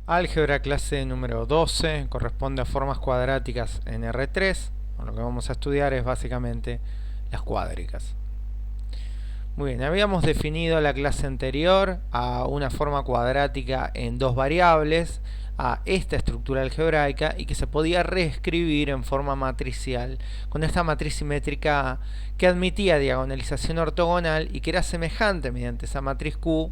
Álgebra clase número 12, corresponde a formas cuadráticas en R3. Lo que vamos a estudiar es básicamente las cuádricas. Muy bien, habíamos definido la clase anterior a una forma cuadrática en dos variables, a esta estructura algebraica, y que se podía reescribir en forma matricial con esta matriz simétrica A, que admitía diagonalización ortogonal y que era semejante mediante esa matriz Q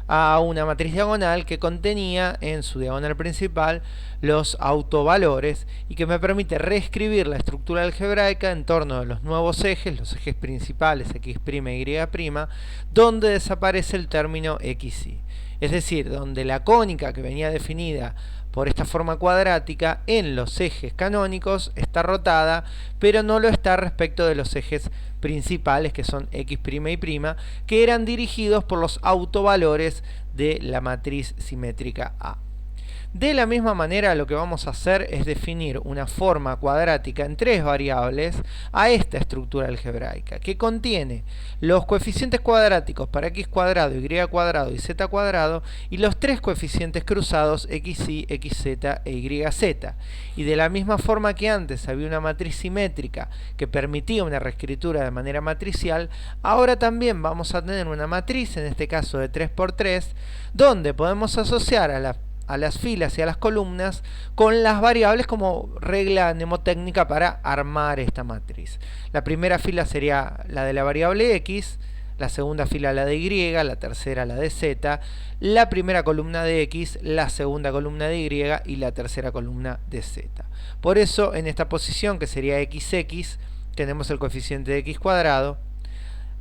a una matriz diagonal que contenía en su diagonal principal los autovalores y que me permite reescribir la estructura algebraica en torno de los nuevos ejes, los ejes principales x', y', donde desaparece el término xy. Es decir, donde la cónica que venía definida por esta forma cuadrática en los ejes canónicos está rotada, pero no lo está respecto de los ejes principales, que son x', y', que eran dirigidos por los autovalores de la matriz simétrica A. De la misma manera, lo que vamos a hacer es definir una forma cuadrática en tres variables a esta estructura algebraica, que contiene los coeficientes cuadráticos para x cuadrado, y cuadrado y z cuadrado, y los tres coeficientes cruzados xy, xz e yz. Y de la misma forma que antes había una matriz simétrica que permitía una reescritura de manera matricial, ahora también vamos a tener una matriz, en este caso de 3×3, donde podemos asociar a las filas y a las columnas con las variables como regla mnemotécnica para armar esta matriz. La primera fila sería la de la variable x, la segunda fila la de y, la tercera la de z, la primera columna de x, la segunda columna de y y la tercera columna de z. Por eso en esta posición, que sería xx, tenemos el coeficiente de x cuadrado.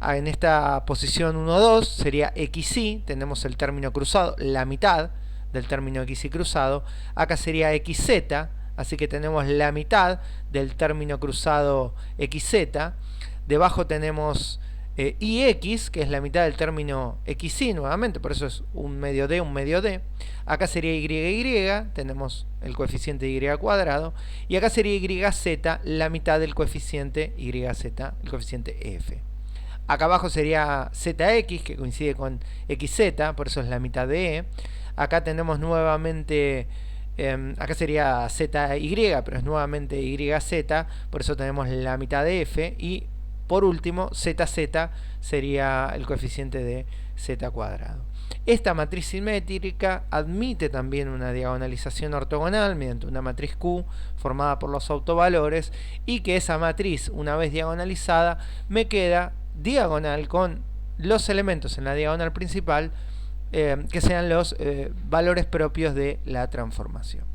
En esta posición 1, 2 sería xy, tenemos el término cruzado, la mitad del término xy cruzado. Acá sería xz, así que tenemos la mitad del término cruzado xz. Debajo tenemos ix, que es la mitad del término xy nuevamente, por eso es un medio d, un medio d. Acá sería y, tenemos el coeficiente y cuadrado. Y acá sería yz, la mitad del coeficiente yz, el coeficiente f. Acá abajo sería zx, que coincide con xz, por eso es la mitad de e. Acá tenemos nuevamente, acá sería zy, pero es nuevamente yz, por eso tenemos la mitad de f. Y por último, zz sería el coeficiente de z cuadrado. Esta matriz simétrica admite también una diagonalización ortogonal mediante una matriz Q formada por los autovalores, y que esa matriz, una vez diagonalizada, me queda diagonal con los elementos en la diagonal principal, que sean los valores propios de la transformación.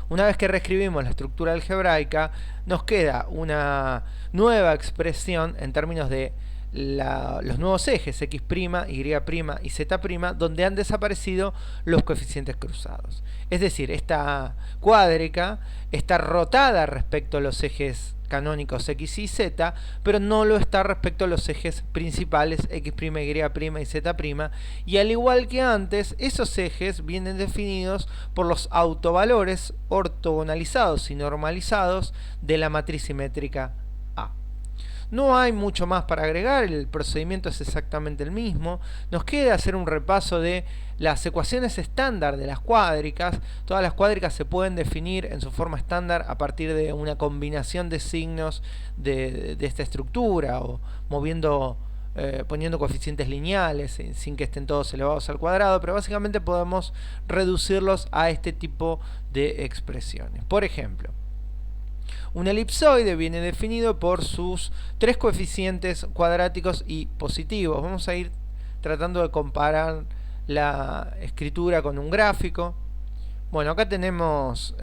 Una vez que reescribimos la estructura algebraica, nos queda una nueva expresión en términos de los nuevos ejes x', y', y z', donde han desaparecido los coeficientes cruzados. Es decir, esta cuádrica está rotada respecto a los ejes canónicos x y z, pero no lo está respecto a los ejes principales x', y', y z', y al igual que antes, esos ejes vienen definidos por los autovalores ortogonalizados y normalizados de la matriz simétrica A. No hay mucho más para agregar, el procedimiento es exactamente el mismo. Nos queda hacer un repaso de las ecuaciones estándar de las cuádricas. Todas las cuádricas se pueden definir en su forma estándar a partir de una combinación de signos de esta estructura, o poniendo coeficientes lineales sin que estén todos elevados al cuadrado, pero básicamente podemos reducirlos a este tipo de expresiones. Por ejemplo, un elipsoide viene definido por sus tres coeficientes cuadráticos y positivos. Vamos a ir tratando de comparar la escritura con un gráfico. Bueno, acá tenemos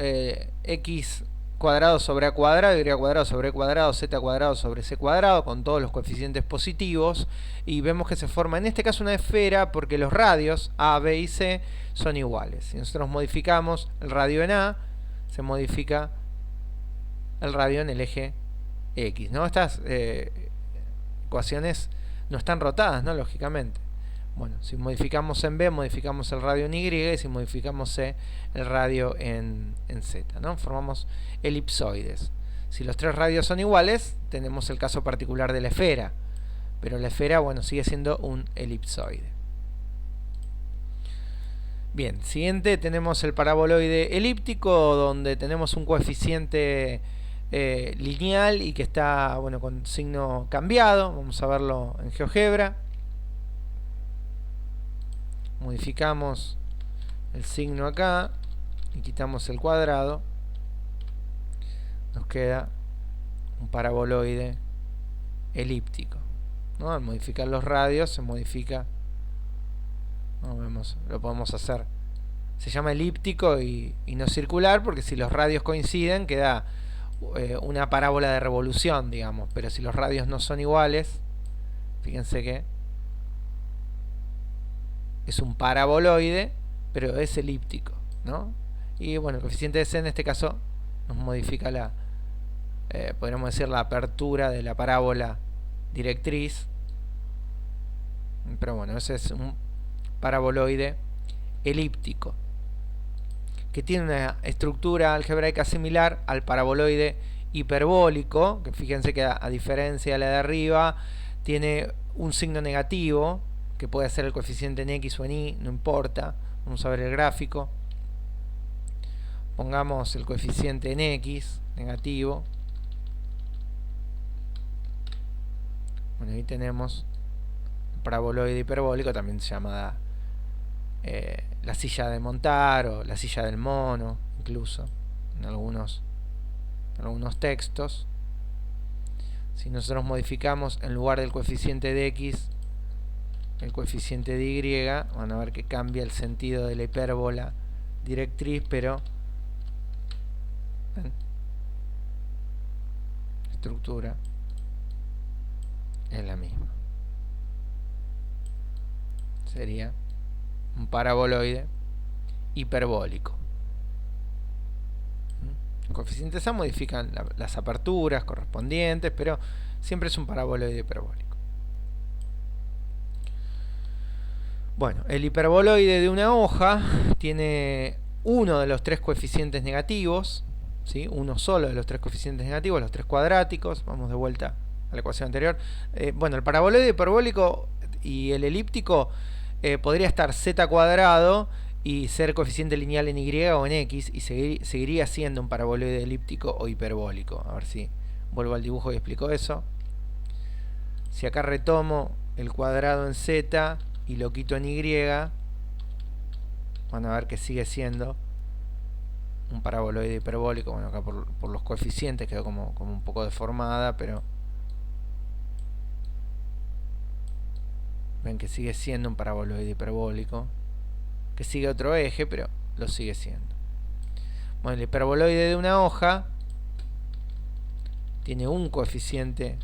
x cuadrado sobre a cuadrado, y cuadrado sobre e cuadrado, z cuadrado sobre c cuadrado, con todos los coeficientes positivos, y vemos que se forma en este caso una esfera porque los radios a, b y c son iguales. Si nosotros modificamos el radio en a, se modifica el radio en el eje X, ¿no? Estas ecuaciones no están rotadas, ¿no? Lógicamente. Bueno, si modificamos en B, modificamos el radio en Y, y si modificamos C, el radio en Z, ¿no? Formamos elipsoides. Si los tres radios son iguales, tenemos el caso particular de la esfera, pero la esfera, bueno, sigue siendo un elipsoide. Bien, siguiente tenemos el paraboloide elíptico, donde tenemos un coeficiente lineal y que está, bueno, con signo cambiado. Vamos a verlo en GeoGebra. Modificamos el signo acá y quitamos el cuadrado. Nos queda un paraboloide elíptico, ¿no? Al modificar los radios se modifica, ¿no? Vemos, lo podemos hacer. Se llama elíptico y no circular, porque si los radios coinciden queda una parábola de revolución, digamos. Pero si los radios no son iguales, fíjense que es un paraboloide, pero es elíptico, ¿no? Y bueno, el coeficiente de C en este caso nos modifica la, podríamos decir, la apertura de la parábola directriz. Pero bueno, ese es un paraboloide elíptico, que tiene una estructura algebraica similar al paraboloide hiperbólico, que fíjense que a diferencia de la de arriba, tiene un signo negativo, que puede ser el coeficiente en X o en Y, no importa. Vamos a ver el gráfico. Pongamos el coeficiente en X, negativo. Bueno, ahí tenemos el paraboloide hiperbólico, también se llama la silla de montar o la silla del mono, incluso en algunos textos. Si nosotros modificamos en lugar del coeficiente de X el coeficiente de Y, van a ver que cambia el sentido de la hipérbola directriz, pero ¿ven? La estructura es la misma. Sería un paraboloide hiperbólico. Los coeficientes A modifican las aperturas correspondientes, pero siempre es un paraboloide hiperbólico. Bueno, el hiperboloide de una hoja tiene uno de los tres coeficientes negativos, ¿sí? Uno solo de los tres coeficientes negativos, los tres cuadráticos. Vamos de vuelta a la ecuación anterior. Bueno, el paraboloide hiperbólico y el elíptico podría estar z cuadrado y ser coeficiente lineal en Y o en X, y seguiría siendo un paraboloide elíptico o hiperbólico. A ver si vuelvo al dibujo y explico eso. Si acá retomo el cuadrado en Z y lo quito en Y, van a ver que sigue siendo un paraboloide hiperbólico. Bueno, acá por los coeficientes quedó como un poco deformada, pero ven que sigue siendo un paraboloide hiperbólico, que sigue otro eje, pero lo sigue siendo. Bueno, el hiperboloide de una hoja tiene un coeficiente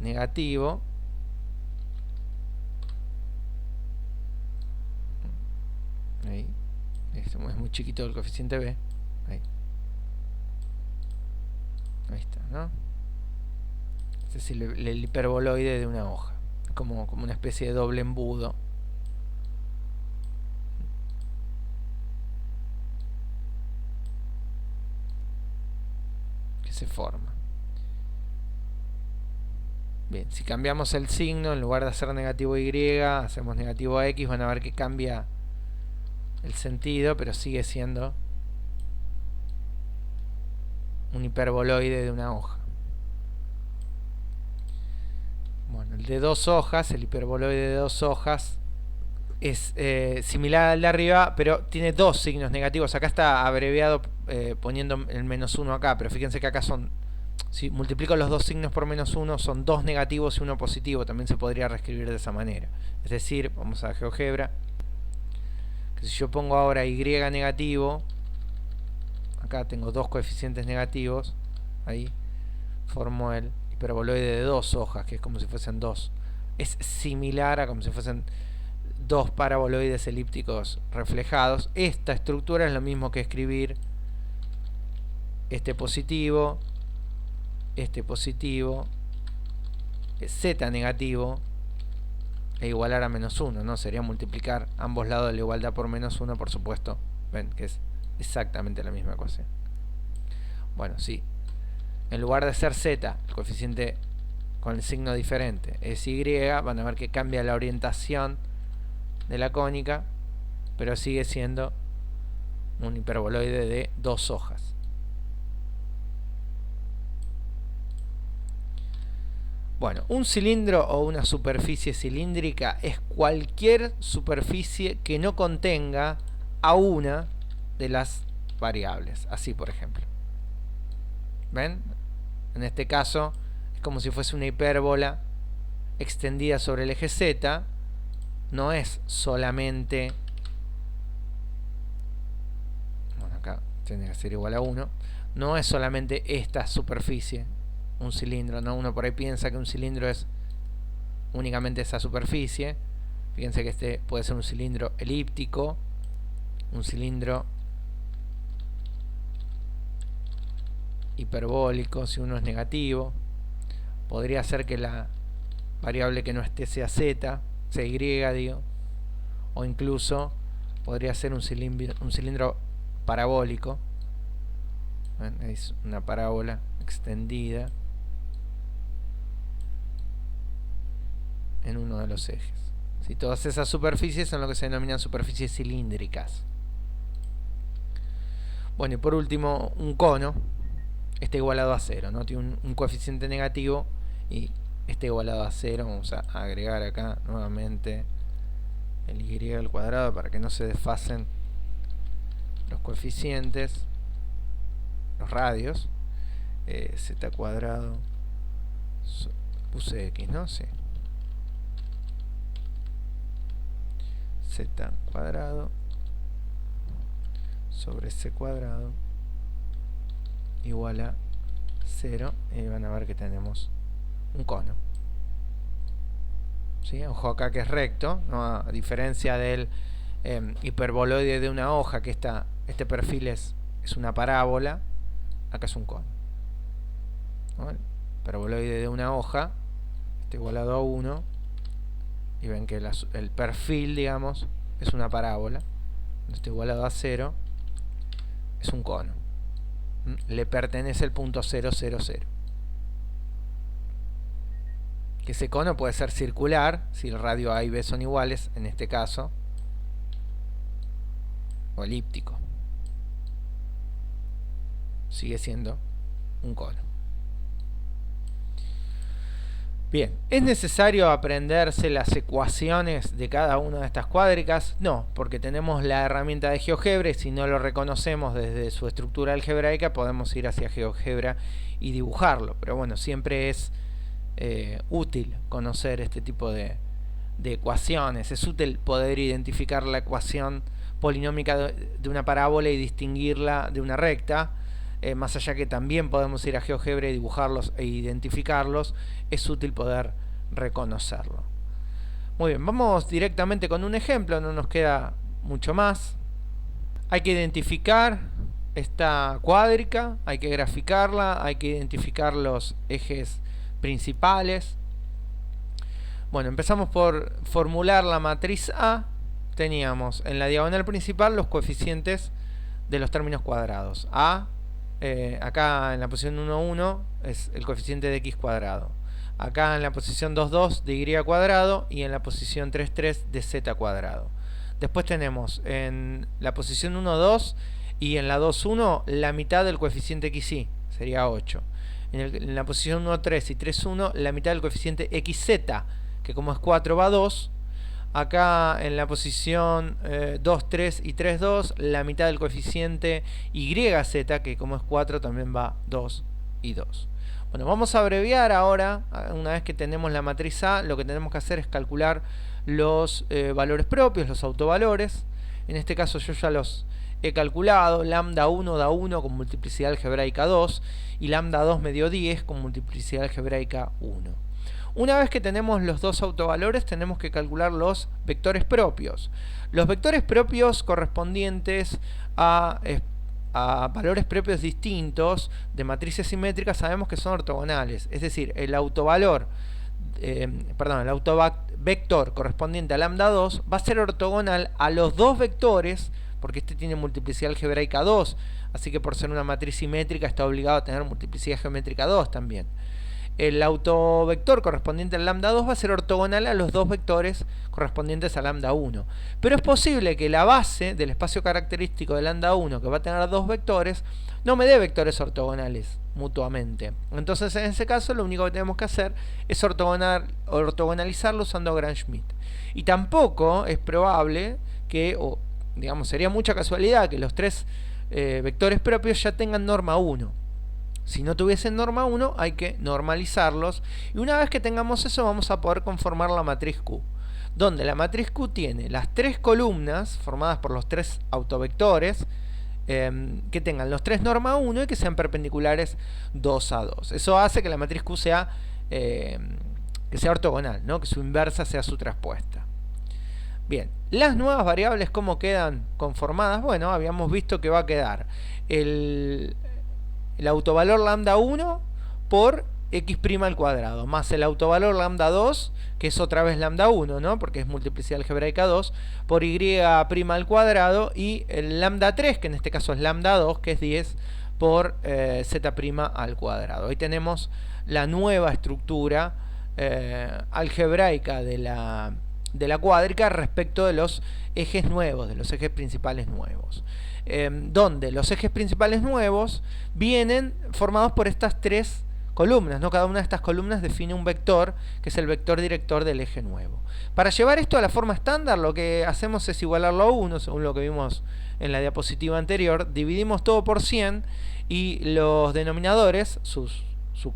negativo, ahí, es muy chiquito el coeficiente B, ahí está, ¿no? Este es el hiperboloide de una hoja, como una especie de doble embudo. Que se forma. Bien, si cambiamos el signo, en lugar de hacer negativo Y, hacemos negativo X, van a ver que cambia el sentido, pero sigue siendo un hiperboloide de una hoja. Bueno, el de dos hojas, el hiperboloide de dos hojas, es similar al de arriba, pero tiene dos signos negativos. Acá está abreviado poniendo el -1 acá, pero fíjense que acá son, si multiplico los dos signos por -1, son dos negativos y uno positivo. También se podría reescribir de esa manera. Es decir, vamos a GeoGebra, que si yo pongo ahora Y negativo, acá tengo dos coeficientes negativos, ahí formo el hiperboloide de dos hojas, que es como si fuesen dos. Es similar a como si fuesen dos paraboloides elípticos reflejados. Esta estructura es lo mismo que escribir este positivo, z negativo, e igualar a -1, ¿no? Sería multiplicar ambos lados de la igualdad por -1, por supuesto. Ven que es exactamente la misma ecuación. Bueno, sí. En lugar de ser z, el coeficiente con el signo diferente, es y, van a ver que cambia la orientación de la cónica pero sigue siendo un hiperboloide de 2 hojas. Bueno, un cilindro o una superficie cilíndrica es cualquier superficie que no contenga a una de las variables. Así, por ejemplo. ¿Ven? En este caso es como si fuese una hipérbola extendida sobre el eje Z. No es solamente... Bueno, acá tiene que ser igual a 1. No es solamente esta superficie, un cilindro, ¿no? Uno por ahí piensa que un cilindro es únicamente esa superficie. Fíjense que este puede ser un cilindro elíptico, un cilindro hiperbólico si uno es negativo. Podría ser que la variable que no esté sea z, sea y, digo. O incluso podría ser un cilindro parabólico. Es una parábola extendida en uno de los ejes. Si todas esas superficies son lo que se denominan superficies cilíndricas. Bueno, y por último, un cono está igualado a 0, ¿no? Tiene un coeficiente negativo y está igualado a 0. Vamos a agregar acá nuevamente el y al cuadrado para que no se desfasen los coeficientes, los radios. Z cuadrado, puse x, ¿no? Sí. Z cuadrado sobre c cuadrado igual a 0, y van a ver que tenemos un cono. ¿Sí? Ojo acá que es recto, ¿no? A diferencia del hiperboloide de una hoja, que este perfil es una parábola, acá es un cono, ¿no? El hiperboloide de una hoja está igualado a 1, y ven que el perfil, digamos, es una parábola. Está igualado a 0, es un cono. Le pertenece el punto 0, 0, 0. Que ese cono puede ser circular, si el radio A y B son iguales, en este caso, o elíptico. Sigue siendo un cono. Bien, ¿es necesario aprenderse las ecuaciones de cada una de estas cuádricas? No, porque tenemos la herramienta de GeoGebra y si no lo reconocemos desde su estructura algebraica podemos ir hacia GeoGebra y dibujarlo. Pero bueno, siempre es útil conocer este tipo de ecuaciones. Es útil poder identificar la ecuación polinómica de una parábola y distinguirla de una recta. Más allá que también podemos ir a GeoGebra y dibujarlos e identificarlos, es útil poder reconocerlo. Muy bien, vamos directamente con un ejemplo, no nos queda mucho más. Hay que identificar esta cuádrica, hay que graficarla, hay que identificar los ejes principales. Bueno, empezamos por formular la matriz A. Teníamos en la diagonal principal los coeficientes de los términos cuadrados. A, acá en la posición 1, 1 es el coeficiente de x cuadrado. Acá en la posición 2, 2 de y cuadrado y en la posición 3, 3 de z cuadrado. Después tenemos en la posición 1, 2 y en la 2, 1 la mitad del coeficiente xy, sería 8. En la posición 1, 3 y 3, 1 la mitad del coeficiente xz, que como es 4 va 2. Acá en la posición 2, 3 y 3, 2 la mitad del coeficiente YZ, que como es 4 también va 2 y 2. Bueno, vamos a abreviar ahora. Una vez que tenemos la matriz A, lo que tenemos que hacer es calcular los valores propios, los autovalores. En este caso yo ya los he calculado. Lambda 1 da 1 con multiplicidad algebraica 2 y lambda 2 me dio 10 con multiplicidad algebraica 1. Una vez que tenemos los dos autovalores, tenemos que calcular los vectores propios. Los vectores propios correspondientes a valores propios distintos de matrices simétricas sabemos que son ortogonales. Es decir, el autovector correspondiente a lambda 2 va a ser ortogonal a los dos vectores, porque este tiene multiplicidad algebraica 2, así que por ser una matriz simétrica está obligado a tener multiplicidad geométrica 2 también. el autovector correspondiente al lambda 2 va a ser ortogonal a los dos vectores correspondientes al lambda 1. Pero es posible que la base del espacio característico del lambda 1, que va a tener dos vectores, no me dé vectores ortogonales mutuamente. Entonces, en ese caso, lo único que tenemos que hacer es ortogonalizarlo usando Gram-Schmidt. Y tampoco es probable que, o digamos, sería mucha casualidad que los tres vectores propios ya tengan norma 1. Si no tuviesen norma 1, hay que normalizarlos. Y una vez que tengamos eso, vamos a poder conformar la matriz Q. Donde la matriz Q tiene las tres columnas formadas por los tres autovectores, que tengan los tres norma 1 y que sean perpendiculares 2 a 2. Eso hace que la matriz Q sea, que sea ortogonal, ¿no? Que su inversa sea su traspuesta. Bien, las nuevas variables, ¿cómo quedan conformadas? Bueno, habíamos visto que va a quedar el autovalor lambda 1 por x' al cuadrado, más el autovalor lambda 2, que es otra vez lambda 1, ¿no? Porque es multiplicidad algebraica 2, por y' al cuadrado, y el lambda 3, que en este caso es lambda 2, que es 10, por z' al cuadrado. Ahí tenemos la nueva estructura algebraica de la cuádrica respecto de los ejes nuevos, de los ejes principales nuevos. Donde los ejes principales nuevos vienen formados por estas tres columnas, ¿no? Cada una de estas columnas define un vector, que es el vector director del eje nuevo. Para llevar esto a la forma estándar, lo que hacemos es igualarlo a 1, según lo que vimos en la diapositiva anterior. Dividimos todo por 100 y los denominadores, sus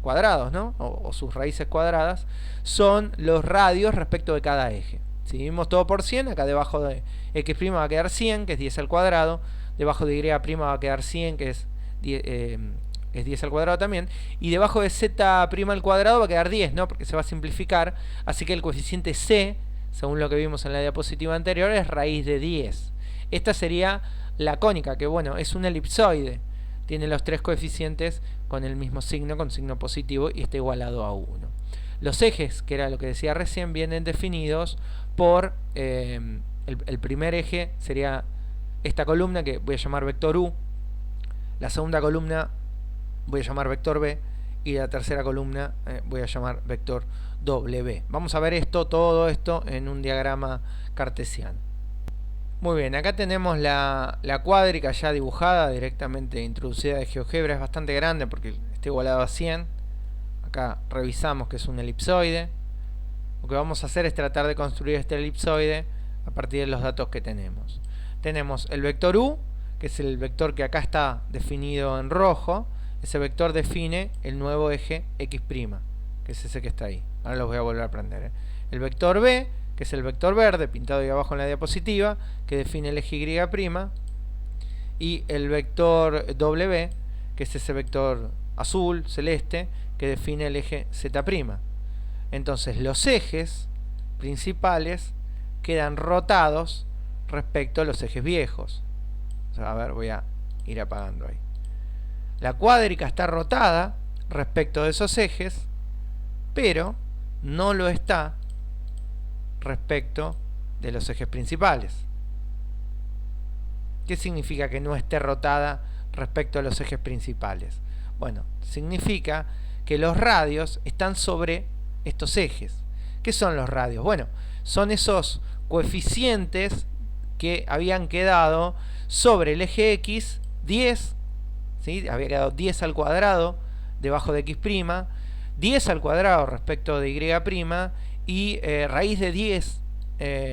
cuadrados, ¿no? o sus raíces cuadradas, son los radios respecto de cada eje. Si dividimos todo por 100, acá debajo de x' va a quedar 100, que es 10 al cuadrado. Debajo de y' va a quedar 100, que es 10 al cuadrado también. Y debajo de z' al cuadrado va a quedar 10, ¿no? Porque se va a simplificar. Así que el coeficiente c, según lo que vimos en la diapositiva anterior, es raíz de 10. Esta sería la cónica, que bueno, es un elipsoide. Tiene los tres coeficientes con el mismo signo, con signo positivo, y está igualado a 1. Los ejes, que era lo que decía recién, vienen definidos por el primer eje sería esta columna, que voy a llamar vector U. La segunda columna voy a llamar vector B. Y la tercera columna voy a llamar vector W. Vamos a ver todo esto en un diagrama cartesiano. Muy bien, acá tenemos la cuádrica ya dibujada, directamente introducida de GeoGebra. Es bastante grande porque está igualado a 100. Acá revisamos que es un elipsoide. Lo que vamos a hacer es tratar de construir este elipsoide a partir de los datos que tenemos. Tenemos el vector U, que es el vector que acá está definido en rojo. Ese vector define el nuevo eje x', que es ese que está ahí. Ahora los voy a volver a aprender. El vector B, que es el vector verde, pintado ahí abajo en la diapositiva, que define el eje y'. Y el vector W, que es ese vector azul, celeste, que define el eje z'. Entonces los ejes principales quedan rotados respecto a los ejes viejos. O sea, a ver, voy a ir apagando ahí. La cuádrica está rotada respecto de esos ejes, pero no lo está respecto de los ejes principales. ¿Qué significa que no esté rotada respecto a los ejes principales? Bueno, significa que los radios están sobre estos ejes. ¿Qué son los radios? Bueno, son esos coeficientes que habían quedado sobre el eje x, 10, ¿sí? Había quedado 10 al cuadrado debajo de x', 10 al cuadrado respecto de y', y raíz de 10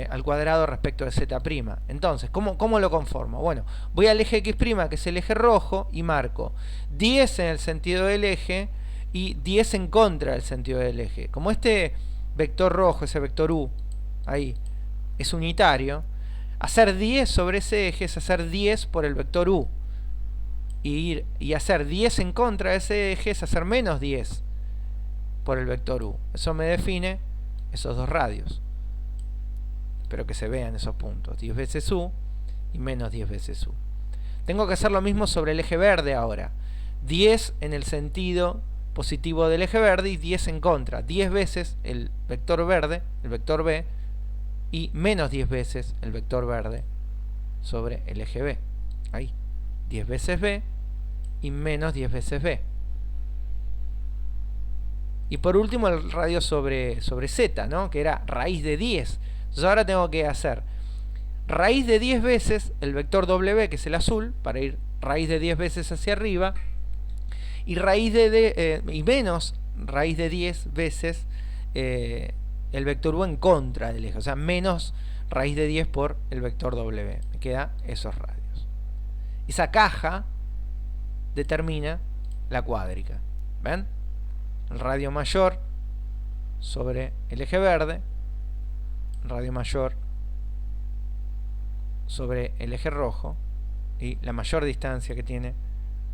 al cuadrado respecto de z'. Entonces, ¿cómo lo conformo? Bueno, voy al eje x', que es el eje rojo, y marco 10 en el sentido del eje y 10 en contra del sentido del eje. Como este vector rojo, ese vector U, ahí, es unitario, hacer 10 sobre ese eje es hacer 10 por el vector U. Y hacer 10 en contra de ese eje es hacer menos 10 por el vector U. Eso me define esos dos radios. Espero que se vean esos puntos. 10 veces U y menos 10 veces U. Tengo que hacer lo mismo sobre el eje verde ahora. 10 en el sentido positivo del eje verde y 10 en contra. 10 veces el vector verde, el vector B, y menos 10 veces el vector verde sobre el eje B. Ahí. 10 veces B y menos 10 veces B. Y por último el radio sobre z, ¿no? Que era raíz de 10. Entonces ahora tengo que hacer raíz de 10 veces el vector W, que es el azul, para ir raíz de 10 veces hacia arriba, y y menos raíz de 10 veces el vector U en contra del eje, o sea, menos raíz de 10 por el vector W. Me queda esos radios. Esa caja determina la cuádrica. ¿Ven? El radio mayor sobre el eje verde, el radio mayor sobre el eje rojo y la mayor distancia que tiene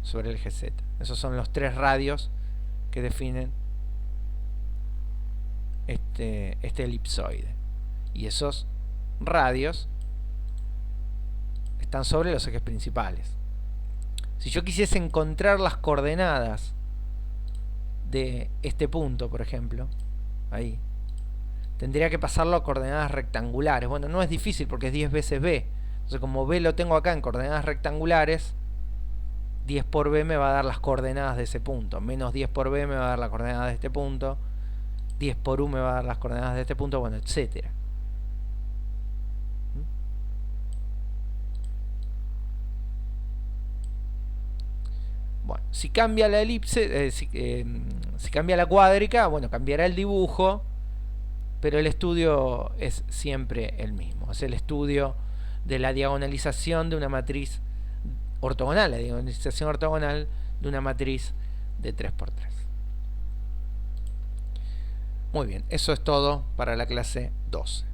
sobre el eje Z. Esos son los tres radios que definen este elipsoide. Y esos radios están sobre los ejes principales. Si yo quisiese encontrar las coordenadas de este punto, por ejemplo, ahí, tendría que pasarlo a coordenadas rectangulares. Bueno, no es difícil porque es 10 veces b. Entonces, como b lo tengo acá en coordenadas rectangulares, 10 por b me va a dar las coordenadas de ese punto. Menos 10 por b me va a dar las coordenadas de este punto. 10 por u me va a dar las coordenadas de este punto, bueno, etcétera. Bueno, si cambia la elipse, si cambia la cuádrica, bueno, cambiará el dibujo, pero el estudio es siempre el mismo. Es el estudio de la diagonalización de una matriz ortogonal, la diagonalización ortogonal de una matriz de 3×3. Muy bien, eso es todo para la clase 12.